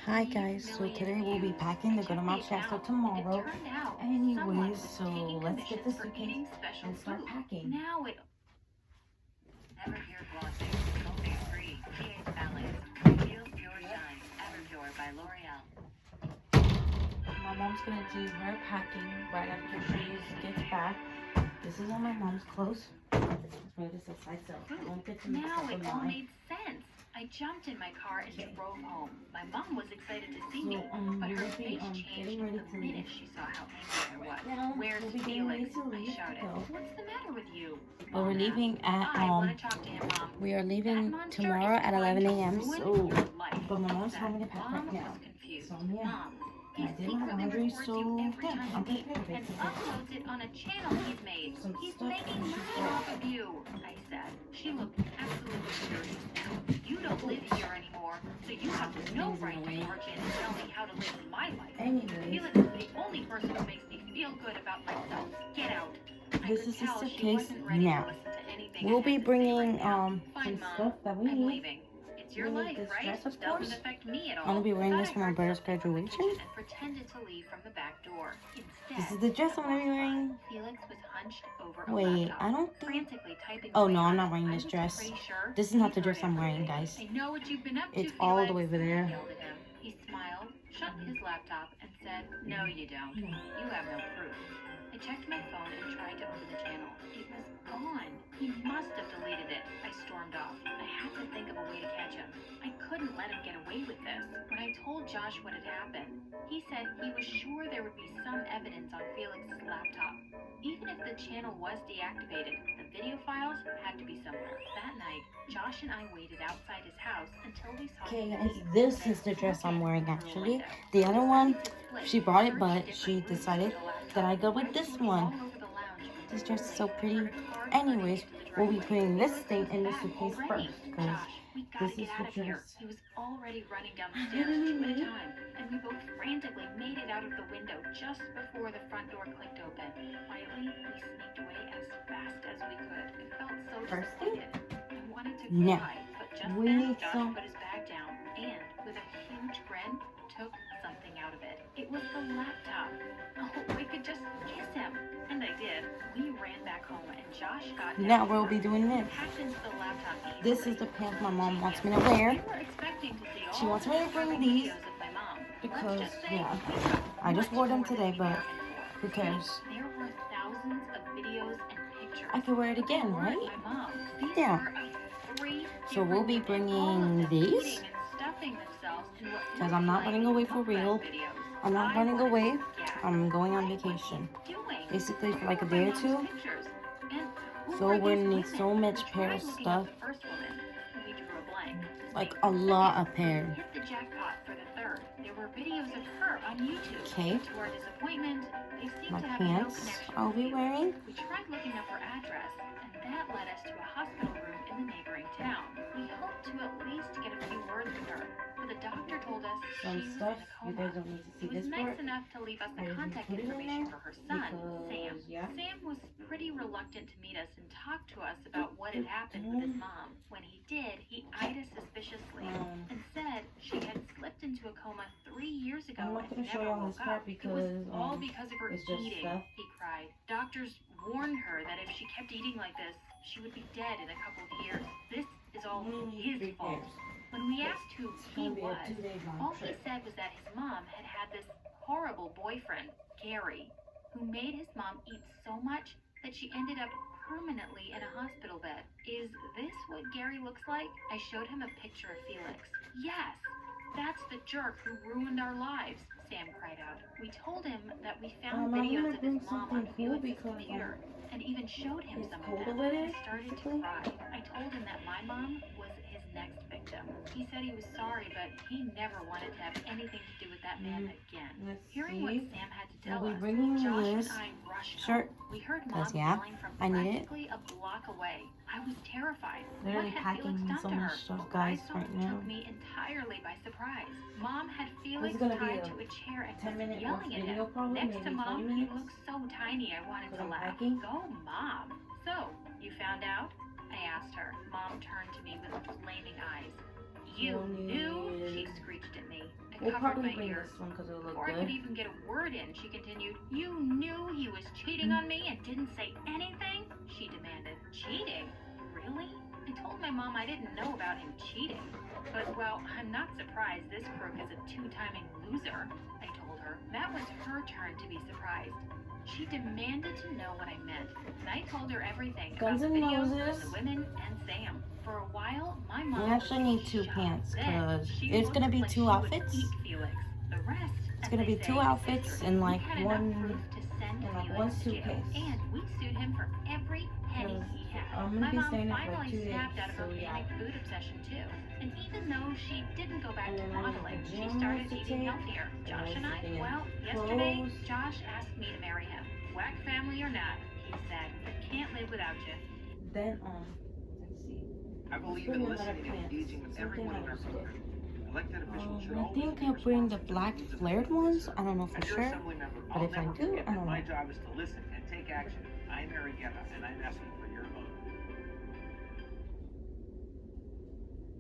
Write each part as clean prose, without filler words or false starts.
Hi guys, so today we'll be packing to go to Mount Shasta tomorrow. Anyways, so let's get the suitcase and start packing. Everpure Glossing, sulfate-free, pH balanced, reveals your shine. Everpure by L'Oreal. My mom's gonna do her packing right after she gets back. This is all my mom's clothes. Let's put this aside so I won't get to mix Now up it with all mine. made sense. I jumped in my car and drove home. My mom was excited to see So, me, but we her will be face changed getting ready the to minute leave. she saw how angry I was. Now, Where's we'll be getting ready Felix? to I leave to shouted. go. What's the matter with you? But we're leaving at I want to talk to him, Mom. we are leaving That monster tomorrow is at trying 11 to a.m. ruin So, your life. but my mom's telling me to pack Mom right now. was confused. So yeah. Mom, he I did my secretly laundry, records so you every yeah, time I'm you eat prepared and basically. uploads it on a channel he's made. Some He's stuff making and money shit. off of you, I said. She looked absolutely furious now. You don't live here anymore, so you have no right to barge in and tell me how to live my life. Anyways, Felix is the only person who makes me feel good about myself. Get out. this is the suitcase now. We'll We'll be bringing Fine, some Mom. stuff that we I'm need. leaving. It's your We need life, this right? dress, of Doesn't course. affect me at all. I'm gonna be wearing Thought this I for my heard brother's something from the graduation. kitchen and pretended to leave from the back door. This Instead, is the dress I'm gonna be wearing. Felix was hunched over a Wait, laptop, I don't think. frantically typing Oh away no, on I'm it. not wearing I this was dress. pretty sure This is not the he heard dress I'm wearing, everything. guys. I know what you've been up to, It's all the Felix, way over I there. yelled at him. He smiled, shut his laptop, and said, "No, you don't. You have no proof." I checked my phone and tried to open the channel. It was gone. He must have deleted it. I stormed off. I had to think of a way to catch him. I couldn't let him get away with this. When I told Josh what had happened, he said he was sure there would be some evidence on Felix's laptop. Even if the channel was deactivated, the video files had to be somewhere. That night, Josh and I waited outside his house until we saw Okay, him guys, leave. this Then is the dress I'm look wearing through a actually. window. The other one, Started to split. she brought it, Searched but different she routes decided for the laptop. that I go with I this was one. all over the lounge from This the dress is so building. pretty. Heard a car Anyways, turning into the we'll be driveway. putting this Felix thing was in the back suitcase already. first, because Josh, we gotta this is get out the of here. dress. He was already running down the stairs two at a time, and we both frantically made it out of the window just before the front door clicked open. Quietly, we sneaked away as fast as we could. It felt so First thing, disappointed. I wanted to now, cry, but just we then need Josh some. put his bag down and, with a huge grin, took something out of it. It was the laptop. Oh, I could just kiss him. And I did. We ran back home and Josh got Now down. we'll be doing this. Packed into the laptop This easily. is the pants my mom wants me to wear. We were expecting to see She all wants the me to bring disturbing these videos of my mom. because, Let's just say yeah, we got I just much wore them more than today, we but bargained for. who cares? There were thousands of videos and pictures. I can wear it again, They weren't right? my mom. These Yeah. were of three So we'll be different women, all of bringing them these, eating and stuffing themselves in what because looked I'm not like running away for mukbang real. videos. I'm not I running wanted away. to gag. I'm going on What was vacation. he doing? Basically for Where like a were day my or mom's two. pictures? And who So were we're these gonna need women? so much We pair tried of looking stuff. up the first woman. We drew a blank. Like Wait, a lot second. of pair. We hit the jackpot for the third. There were videos of her on YouTube. Okay. To our disappointment, they seemed My to have pants no connection I'll to be Felix. wearing. We tried looking up her address, and that led us to a hospital room in the neighboring town. We hoped to at least get a few words with her, but the doctor told us Some she was stuff in a you coma. guys don't need to see He was this nice part. enough to leave us the I just contact put it in information there for her son, Sam. because, yeah. Sam was pretty reluctant to meet us and talk to us about what had happened with his mom. When he did, he eyed us suspiciously and said she had slipped into a coma 3 years ago I'm not and gonna show never y'all this woke part up. It was because all because of her it's just eating, stuff. he cried. Doctors warned her that if she kept eating like this, she would be dead in a couple of years. This is all his Three fault. pairs. When we asked who It's he gonna be a was, 2-day long all he trip. said was that his mom had had this horrible boyfriend, Gary, who made his mom eat so much that she ended up permanently in a hospital bed. Is this what Gary looks like? I showed him a picture of Felix. Yes, that's the jerk who ruined our lives, Sam cried out. We told him that we found I'm videos gonna of bring his mom on something cool Felix's because, computer and even showed him it's some of cold them. over there, He started to basically. cry. I told him that my mom was his next victim. He said he was sorry, but he never wanted to have anything to do with that man again. Let's Hearing what see. Sam had to tell We'll be us, bringing Josh this and I rushed shirt. home. We heard Cause Mom yeah, yelling from I need it. practically a block away. I was terrified. Literally What had Felix packing done so to her? much stuff, What guys, I saw right now. took me entirely by surprise. Mom had Felix gonna be tied a to a chair and 10-minute was yelling at video him. probably, Next to maybe 20 Mom, he minutes. looked so tiny I wanted Cause to I'm laugh. packing. Go, Mom. So, you found out? I asked her. Mom turned to me with flaming eyes. You knew? She screeched at me. I We'll covered probably my bring ears. this one because it'll look Before I could good. even get a word in, she continued, You knew he was cheating on me and didn't say anything? She demanded. Cheating? Really? I told my mom I didn't know about him cheating. But, well, I'm not surprised this crook is a two-timing loser, I told her. That was her turn to be surprised. She demanded to know what I meant, and I told her everything Guns about the N' videos, Roses. the women, and Sam. For a while, my mom We actually need was 2 shocked. pants Then because she it's gonna looked be like 2 she would outfits. eat Felix. The rest, It's as gonna they be say, 2 is outfits history. and We like had enough one proof to send and like Felix one to jail, suitcase. and we sued him for every penny he had. I'm My gonna be mom staying there for finally like 2 days. snapped out of her So yeah. panic food obsession too. And even though she didn't go back And to then I have modeling, she pajamas started to eating take, healthier. Josh and I, everything in well, yesterday, clothes. Josh asked me to marry him. Whack family or not, he said, can't live without you. Then let's see. I believe bring in another listening and pants. engaging with Something everyone in I our used to. program. Elected officials should I always think be I'll bring the responsive to black needs of flared the ones. citizens. I don't know for As your sure. assembly member, But I'll if I never do, forget I that don't my know. job is to listen and take action. I'm Mary Guetta, and I'm asking for your vote.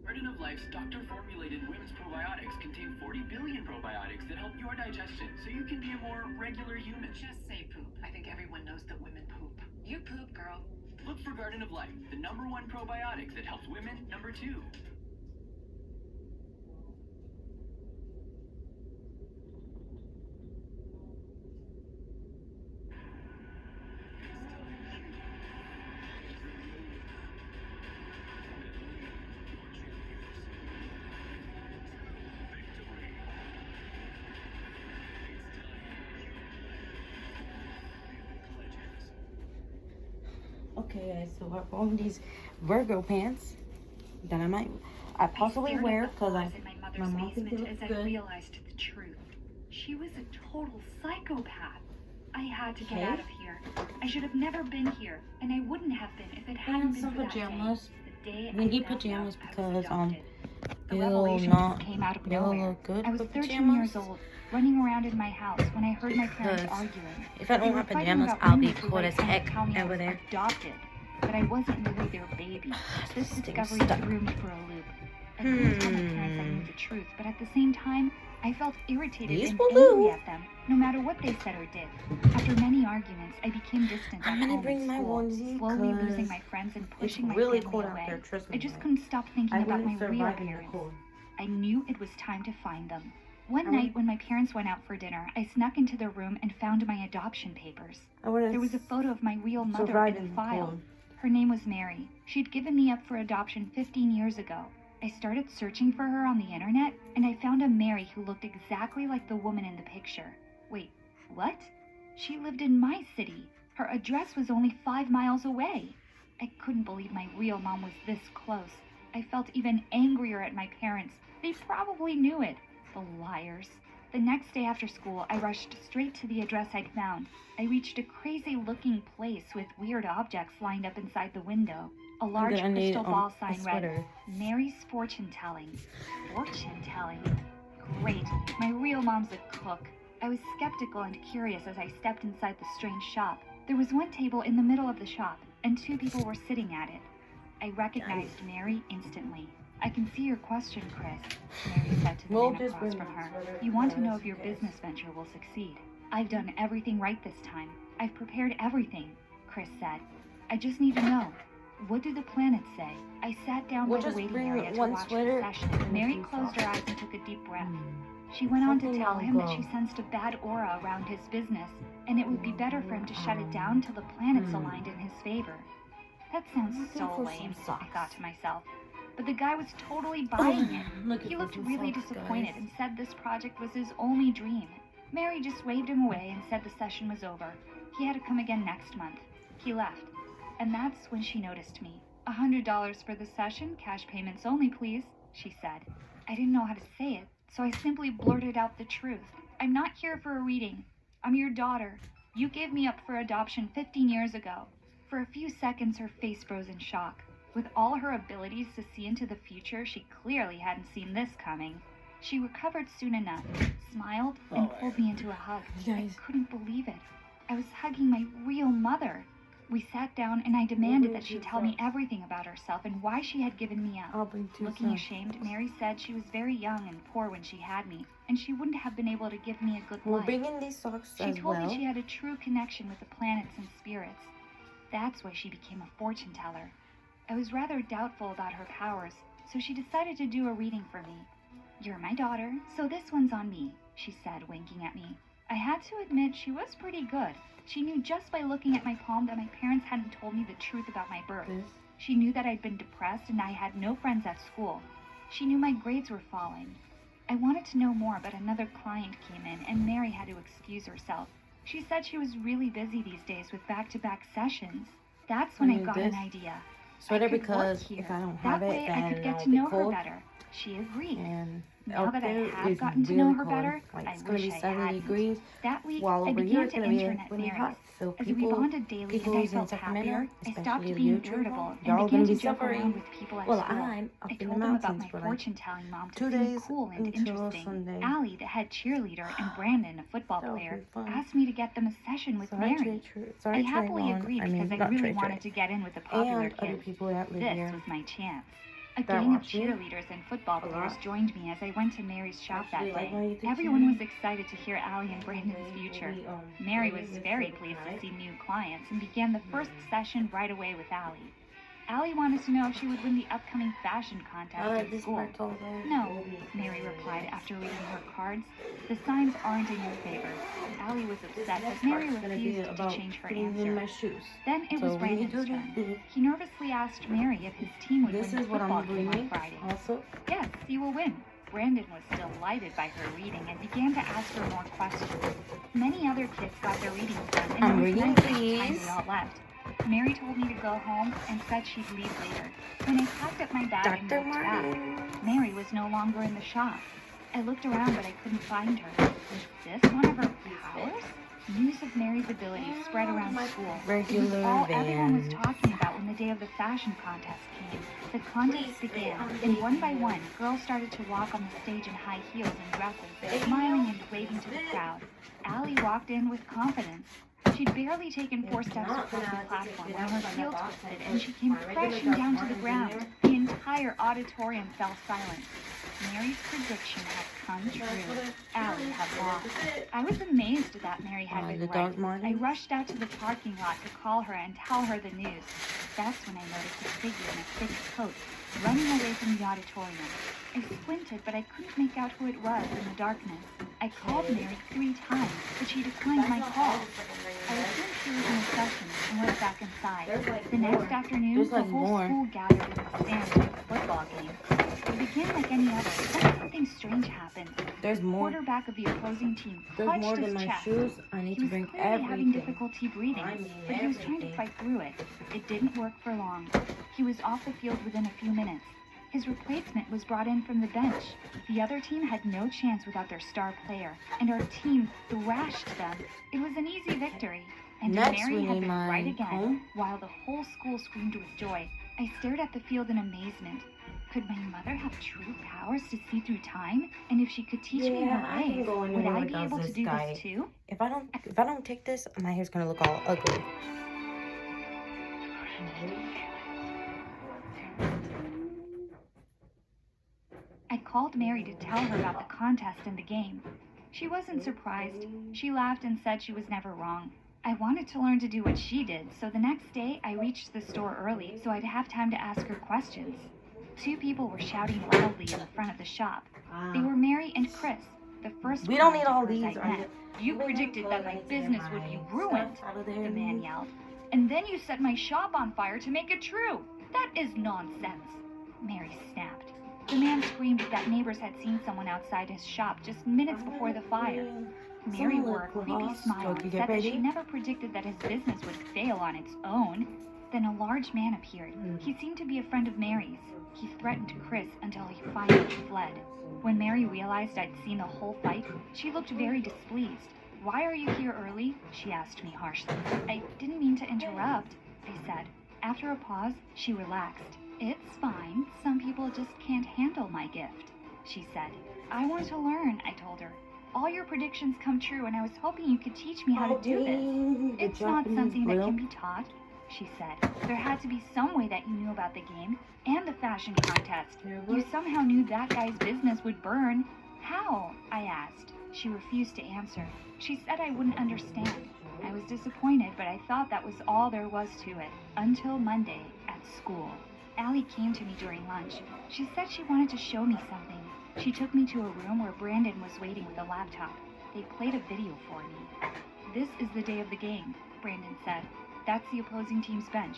Garden of Life's doctor-formulated women's probiotics contain 40 billion probiotics that help your digestion so you can be a more regular human. Just say poop. I think everyone knows that women poop. You poop, girl. Look for Garden of Life, the #1 probiotic that helps women, #2. Okay, guys, so I found these Virgo pants that I possibly stared wear at the because flaws in my mother's mom thinks it basement looks as I good. realized the truth. She was a total psychopath. I had to get Okay. out of here. I should have never been here, and I wouldn't have been if it hadn't And been some for that pajamas. day. The day We I need found pajamas out I was because adopted. The it'll revelation not just came out of it'll nowhere. look good I was with 13 pajamas. years old, running around in my house when I heard my parents Because arguing. if I They don't were have fighting pajamas, about I'll when be they could cold write as home heck and tell me I over was there. adopted, but I wasn't really their baby. This This thing's discovery stuck. threw me for a loop. I couldn't tell my parents I knew the truth, but at the same time, I felt irritated These and will angry do. at them, no matter what they said or did. After many arguments, I became distant I'm at gonna home bring and my school, onesie slowly 'cause losing my friends and It's pushing my really family cold out away. there, trust me. I just couldn't stop thinking I about my wouldn't real survive in the parents. cold. I knew it was time to find them. One I night when my parents went out for dinner, I snuck into their room and found my adoption papers. I wouldn't There was a photo of my real mother survive in in the the file. cold. Her name was Mary. She'd given me up for adoption 15 years ago. I started searching for her on the internet, and I found a Mary who looked exactly like the woman in the picture. Wait, what? She lived in my city. Her address was only 5 miles away. I couldn't believe my real mom was this close. I felt even angrier at my parents. They probably knew it. The liars. The next day after school, I rushed straight to the address I'd found. I reached a crazy-looking place with weird objects lined up inside the window. A large gonna need, crystal ball a sign read, sweater. Mary's fortune-telling. Fortune-telling? Great. My real mom's a cook. I was skeptical and curious as I stepped inside the strange shop. There was one table in the middle of the shop, and 2 people were sitting at it. I recognized Mary instantly. I can see your question, Chris, Mary said to the We'll man just across bring from my her. sweater You want to know because if your who cares? business venture will succeed. I've done everything right this time. I've prepared everything, Chris said. I just need to know. What do the planets say? I sat down We'll by the just waiting bring area to one watch sweater the session. and a Mary few closed her socks. eyes and took a deep breath. She went on to Something tell I'll him that go. she sensed a bad aura around his business, and it would be better for him to shut it down till the planets aligned in his favor. That sounds Looking so for some lame, I socks. thought to myself. But the guy was totally buying it. Looking He for looked some really socks, disappointed guys. and said this project was his only dream. Mary just waved him away and said the session was over. He had to come again next month. He left. And that's when she noticed me. $100 for the session, cash payments only, please, she said. I didn't know how to say it, so I simply blurted out the truth. I'm not here for a reading. I'm your daughter. You gave me up for adoption 15 years ago. For a few seconds, her face froze in shock. With all her abilities to see into the future, she clearly hadn't seen this coming. She recovered soon enough, smiled, and pulled me into a hug. You I guys. couldn't believe it. I was hugging my real mother. We sat down and I demanded that she tell me everything about herself and why she had given me up. I'll bring two Looking socks. ashamed, Mary said she was very young and poor when she had me, and she wouldn't have been able to give me a good We're life. bringing these socks She as told well. me she had a true connection with the planets and spirits. That's why she became a fortune teller. I was rather doubtful about her powers, so she decided to do a reading for me. "You're my daughter, so this one's on me," she said, winking at me. I had to admit she was pretty good. She knew just by looking at my palm that my parents hadn't told me the truth about my birth. This. She knew that I'd been depressed and I had no friends at school. She knew my grades were falling. I wanted to know more, but another client came in and Mary had to excuse herself. She said she was really busy these days with back-to-back sessions. That's when I got an idea. Sweater I could because work here. if I don't have that it, way I then could get I'll to be know her cold. better. She agreed. And Now out that I there have is gotten to really know her cold. better, Like, I it's gonna wish be I 70 hadn't. degrees. That week, While I over here began it's to gonna be intern at really Mary's. hot. So As we bonded daily and I people's in felt Sacramento, happier, I stopped especially being you two, irritable and y'all began gonna to be joke suffering. around with people at Well, school. I'm up I in the told them about mountains my for like fortune-telling mom to 2 seem days cool and until interesting. Sunday. Allie, the head cheerleader, and Brandon, a football That'll player, be fun. asked me to get them a session with Mary. I happily agreed because I really wanted to get in with the popular and other kids. people that live This here. was my chance. A that gang of watch me cheerleaders and football a players lot. joined me as I went to Mary's shop Actually, that like day. my YouTube Everyone channel. was excited to hear Allie and Brandon's future. Mary was very pleased to see new clients and began the first session right away with Allie. Allie wanted to know if she would win the upcoming fashion contest at This school. part over. No, Mary replied after reading her cards. The signs aren't in your favor. Allie was upset, but Mary refused to change her in my answer. shoes. Then it So was when you Brandon's do turn. this, He nervously asked Mary if his team would this win the is what football I'm game on bringing. Friday. Also, Yes, you will win. Brandon was delighted by her reading and began to ask her more questions. Many other kids got their readings done, and I'm it was reading, nice by the time please. they all left. Mary told me to go home and said she'd leave later. When I packed up my bag and Dr. walked back, Martin. Mary was no longer in the shop. I looked around, but I couldn't find her. Was this one of her powers? News of Mary's abilities spread around school. It was Regular all everyone was van. talking about when the day of the fashion contest came. The contest began, and one by one, girls started to walk on the stage in high heels and dresses, smiling and waving to the crowd. Allie walked in with confidence. She'd barely taken 4 steps across the platform when her heel twisted and she came crashing down to the ground. The entire auditorium fell silent. Mary's prediction had come true. Allie had lost. I was amazed that Mary had been the right. Dog Martin. I rushed out to the parking lot to call her and tell her the news. That's when I noticed a figure in a thick coat running away from the auditorium. I squinted, but I couldn't make out who it was in the darkness. I called Mary 3 times, but she declined my call. I assumed she was in a session and went back inside. The next afternoon, There's the like whole more. school gathered in the stands for the football game. It began like any other, then something strange happened. There's The more. quarterback of the opposing team There's more clutched than his my chest. shoes. I need He to was bring clearly having everything. difficulty breathing, I mean but he was trying to everything. fight through it. It didn't work for long. He was off the field within a few minutes. His replacement was brought in from the bench. The other team had no chance without their star player, and our team thrashed them. It was an easy victory, and Next, Mary we had need been my right again, home. while the whole school screamed with joy. I stared at the field in amazement. Could my mother have true powers to see through time? And if she could teach me Yeah, her I can ways, go would anywhere I be without able to this do guy. this too? If I don't take this, my hair's gonna look all ugly. I called Mary to tell her about the contest and the game. She wasn't surprised. She laughed and said she was never wrong. I wanted to learn to do what she did, so the next day I reached the store early so I'd have time to ask her questions. 2 people were shouting loudly in the front of the shop. They were Mary and Chris, the first We don't need client all of hers these. I'd met. You predicted that my business would be ruined, the man yelled. And then you set my shop on fire to make it true. That is nonsense, Mary snapped. The man screamed that neighbors had seen someone outside his shop just minutes before the fire. Mary wore a creepy smile and said that she never predicted that his business would fail on its own. Then a large man appeared. He seemed to be a friend of Mary's. He threatened Chris until he finally fled. When Mary realized I'd seen the whole fight, she looked very displeased. "Why are you here early?" she asked me harshly. "I didn't mean to interrupt," I said. After a pause, she relaxed. "It's fine. Some people just can't handle my gift," she said. "I want to learn," I told her. "All your predictions come true, and I was hoping you could teach me how to do this. It's not something that can be taught." she said. There had to be some way that you knew about the game and the fashion contest. You somehow knew that guy's business would burn. How? I asked. She refused to answer. She said I wouldn't understand. I was disappointed, but I thought that was all there was to it. Until Monday, at school. Allie came to me during lunch. She said she wanted to show me something. She took me to a room where Brandon was waiting with a laptop. They played a video for me. This is the day of the game, Brandon said. That's the opposing team's bench.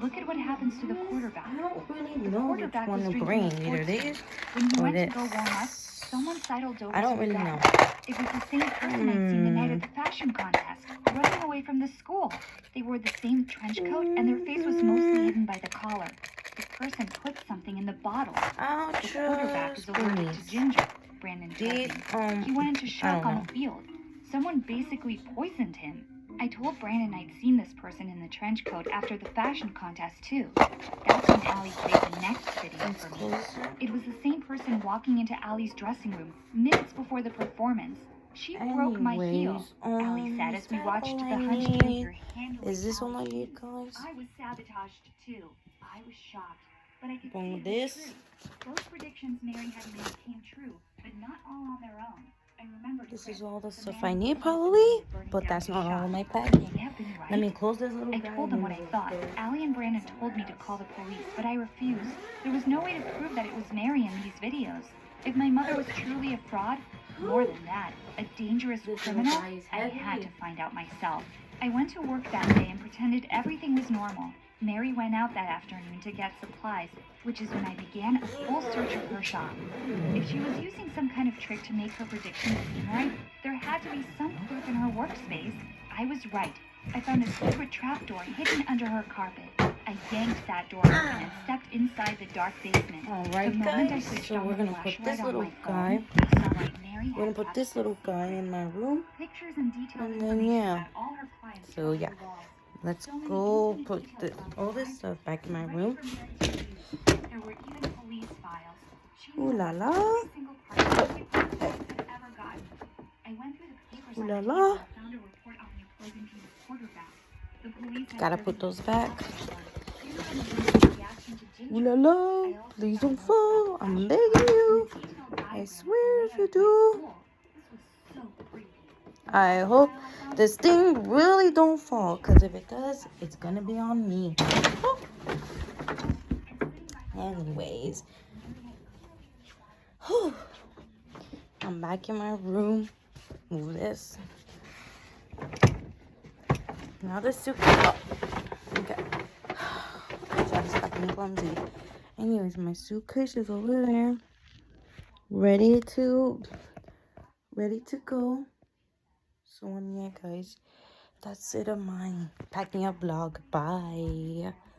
Look at what happens to the quarterback. I don't really The know which quarterback one was to drinking bring. a Either sports this drink. When he or went this. to go warm up, someone sidled over I don't to really the know. bench. It was the same person I'd seen the night at the fashion contest, running away from the school. They wore the same trench coat, and their face was mostly hidden by the collar. The person put something in the bottle. I'll The quarterback is trust allergic to these. ginger, Brandon told These, me. He went into I shock don't on know. the field. Someone basically poisoned him. I told Brandon I'd seen this person in the trench coat after the fashion contest, too. That's when Allie played the next video It's for me. closer. It was the same person walking into Allie's dressing room minutes before the performance. She broke my heel, Allie said as we is that watched all the I hunched need? figure handling Is this all I Allie. need, guys? I was sabotaged, too. I was shocked, but I could Going see with the this. truth. Those predictions Mary had made came true, but not all on their own. I remembered This Chris, is all the the stuff man I who need, was probably. burning But down that's his not all shop. my Could packing. they have been right? Let me close this little I guy. told them and what I then thought. we'll go. Allie and Brandon told me to call the police, but I refused. There was no way to prove that it was Mary in these videos. If my mother was truly a fraud, more than that, a dangerous This criminal, little guy is I had heavy. to find out myself. I went to work that day and pretended everything was normal. Mary went out that afternoon to get supplies, which is when I began a full search of her shop. If she was using some kind of trick to make her predictions seem right, there had to be some proof in her workspace. I was right. I found a secret trapdoor hidden under her carpet. I yanked that door open and stepped inside the dark basement. Alright, The moment I guys. switched So on we're the gonna put flashlight this on little my guy. phone, I saw that Mary We're gonna had put kept this little guy in my room. pictures and detailed And then, information yeah. about all her clients So, on yeah. the wall. Let's So many go intimate put details about all her this life. stuff back in my Ready room. for Mary to use. There were even police files. She Ooh knew la about la. every single part of every police I've ever gotten. I went through the papers Ooh on la the la. table and found a report on the opposing team's quarterback. The police had Gotta driven put those the back. Here was the reaction to Ginger. Ooh la la. I also Please found don't notes fall. about the I'm fashion begging contest you. and a detailed diagram of the swear if layout you of my do. school. This was so creepy. I hope this thing really don't fall. Because if it does, it's gonna be on me. Oh. Anyways. Whew. I'm back in my room. Move this. Now the suitcase. Oh. Okay. I'm stop being clumsy. Anyways, my suitcase is over there. Ready to go. So yeah, guys. That's it of my packing up vlog. Bye.